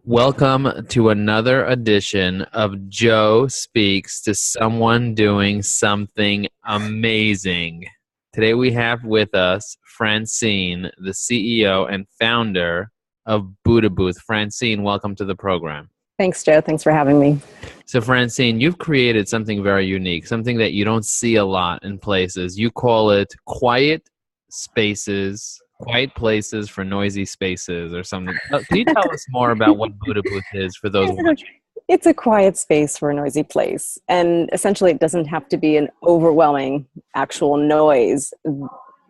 Welcome to another edition of Joe Speaks to Someone Doing Something Amazing. Today we have with us Francine, the CEO and founder of BuddhaBooth. Francine, welcome to the program. Thanks, Joe. Thanks for having me. So Francine, you've created something very unique, something that you don't see a lot in places. You call it quiet places for noisy spaces or something. Can you tell us more about what BuddhaBooth is for those watching? It's a quiet space for a noisy place. And essentially, it doesn't have to be an overwhelming actual noise.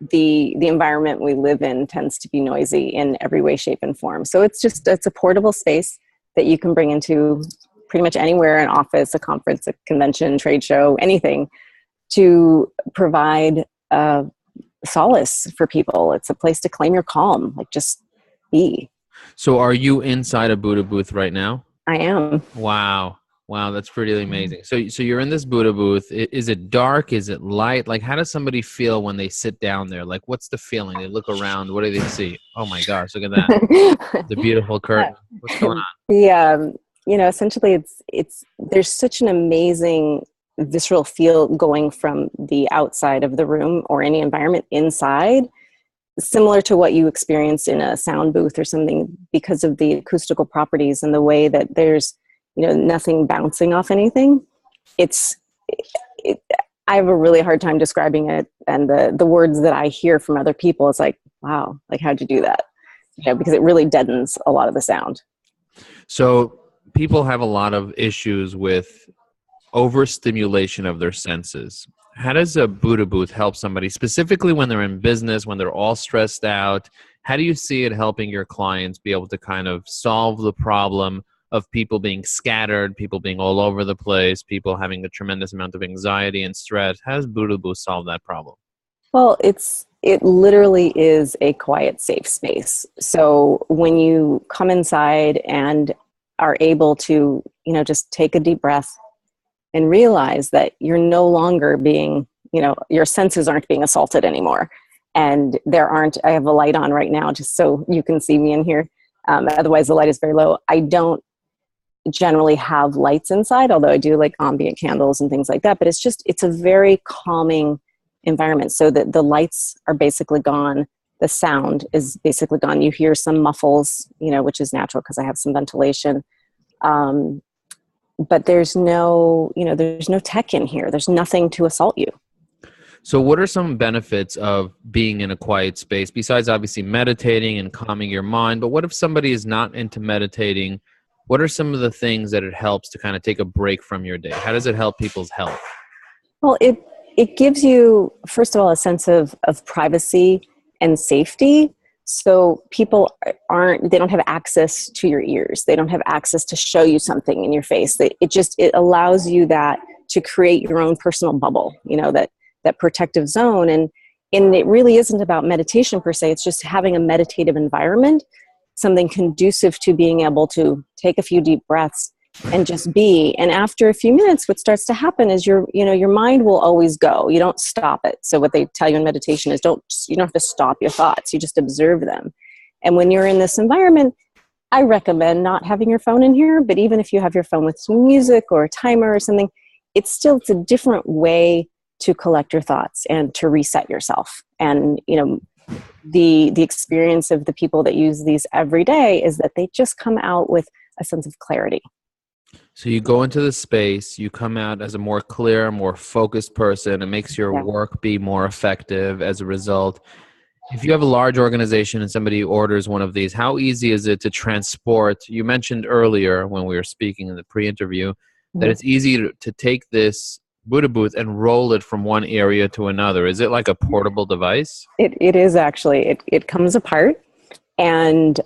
The environment we live in tends to be noisy in every way, shape, and form. So it's a portable space that you can bring into pretty much anywhere, an office, a conference, a convention, trade show, anything, to provide solace for people. It's a place to claim your calm, like just be. So are you inside a BuddhaBooth right now? I am. Wow, that's pretty amazing. So you're in this BuddhaBooth. Is it dark? Is it light? Like, how does somebody feel when they sit down there? Like, what's the feeling? They look around. What do they see? Oh my gosh, look at that. The beautiful curtain. What's going on? Essentially there's such an amazing visceral feel going from the outside of the room or any environment inside, similar to what you experience in a sound booth or something, because of the acoustical properties and the way that there's nothing bouncing off anything. I have a really hard time describing it, and the words that I hear from other people is like, wow, like, how'd you do that? Because it really deadens a lot of the sound. So people have a lot of issues with overstimulation of their senses. How does a BuddhaBooth help somebody, specifically when they're in business, when they're all stressed out? How do you see it helping your clients be able to kind of solve the problem of people being scattered, people being all over the place, people having a tremendous amount of anxiety and stress? How does BuddhaBooth solve that problem? Well, it literally is a quiet, safe space. So when you come inside and are able to, just take a deep breath and realize that you're no longer being, your senses aren't being assaulted anymore. And I have a light on right now just so you can see me in here. Otherwise the light is very low. I don't generally have lights inside, although I do like ambient candles and things like that. But it's a very calming environment, so that the lights are basically gone. The sound is basically gone. You hear some muffles, which is natural because I have some ventilation. But there's no tech in here. There's nothing to assault you. So what are some benefits of being in a quiet space, besides obviously meditating and calming your mind? But what if somebody is not into meditating? What are some of the things that it helps to kind of take a break from your day? How does it help people's health? Well, it gives you, first of all, a sense of privacy and safety. So people they don't have access to your ears. They don't have access to show you something in your face. It allows you to create your own personal bubble, that protective zone. And it really isn't about meditation per se. It's just having a meditative environment, something conducive to being able to take a few deep breaths and just be. And after a few minutes, what starts to happen is your mind will always go. You don't stop it. So what they tell you in meditation is you don't have to stop your thoughts. You just observe them. And when you're in this environment, I recommend not having your phone in here, but even if you have your phone with some music or a timer or something, it's a different way to collect your thoughts and to reset yourself. And, the experience of the people that use these every day is that they just come out with a sense of clarity. So you go into the space, you come out as a more clear, more focused person. It makes your work be more effective as a result. If you have a large organization and somebody orders one of these, how easy is it to transport? You mentioned earlier when we were speaking in the pre-interview that it's easy to take this BuddhaBooth and roll it from one area to another. Is it like a portable device? It is actually. It comes apart. And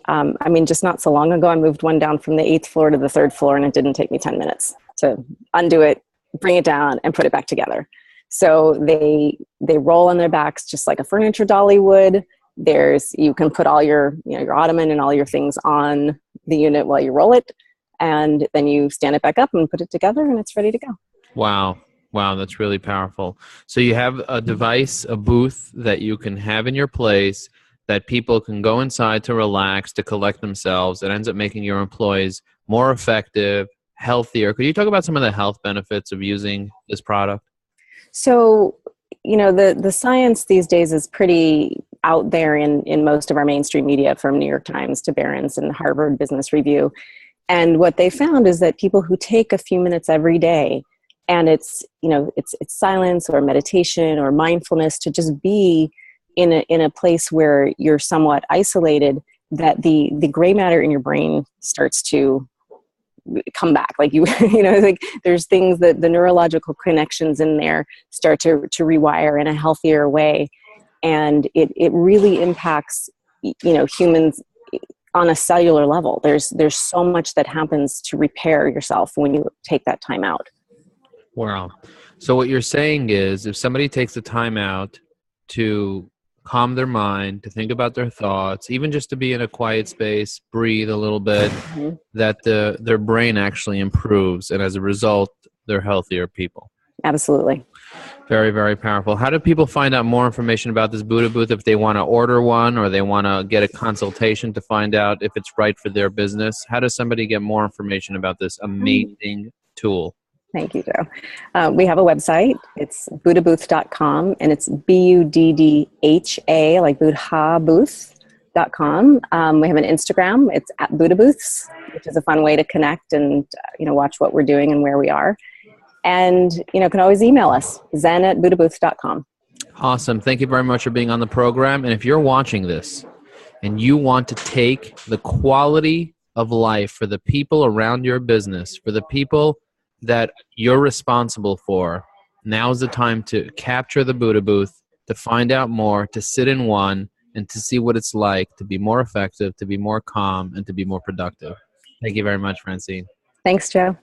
just not so long ago, I moved one down from the 8th floor to the 3rd floor, and it didn't take me 10 minutes to undo it, bring it down, and put it back together. So they roll on their backs just like a furniture dolly would. You can put all your ottoman and all your things on the unit while you roll it, and then you stand it back up and put it together, and it's ready to go. Wow. That's really powerful. So you have a device, a booth that you can have in your place that people can go inside to relax, to collect themselves. It ends up making your employees more effective, healthier. Could you talk about some of the health benefits of using this product? So, the science these days is pretty out there in most of our mainstream media, from New York Times to Barron's and Harvard Business Review. And what they found is that people who take a few minutes every day, and it's silence or meditation or mindfulness, to just be in a place where you're somewhat isolated, that the gray matter in your brain starts to come back. Like like there's things that the neurological connections in there start to rewire in a healthier way. And it really impacts, humans on a cellular level. There's so much that happens to repair yourself when you take that time out. Wow. So what you're saying is, if somebody takes the time out to calm their mind, to think about their thoughts, even just to be in a quiet space, breathe a little bit, that their brain actually improves, and as a result, they're healthier people. Absolutely. Very, very powerful. How do people find out more information about this Buddha Booth if they want to order one, or they want to get a consultation to find out if it's right for their business? How does somebody get more information about this amazing tool? Thank you, Joe. We have a website. It's BuddhaBooths.com, and it's BuddhaBooths, like BuddhaBooths.com. We have an Instagram. It's at BuddhaBooths, which is a fun way to connect and watch what we're doing and where we are. And can always email us, zen@BuddhaBooths.com. Awesome. Thank you very much for being on the program. And if you're watching this and you want to take the quality of life for the people around your business, for the people that you're responsible for, now's the time to capture the Buddha Booth, to find out more, to sit in one, and to see what it's like to be more effective, to be more calm, and to be more productive. Thank you very much, Francine. Thanks, Joe.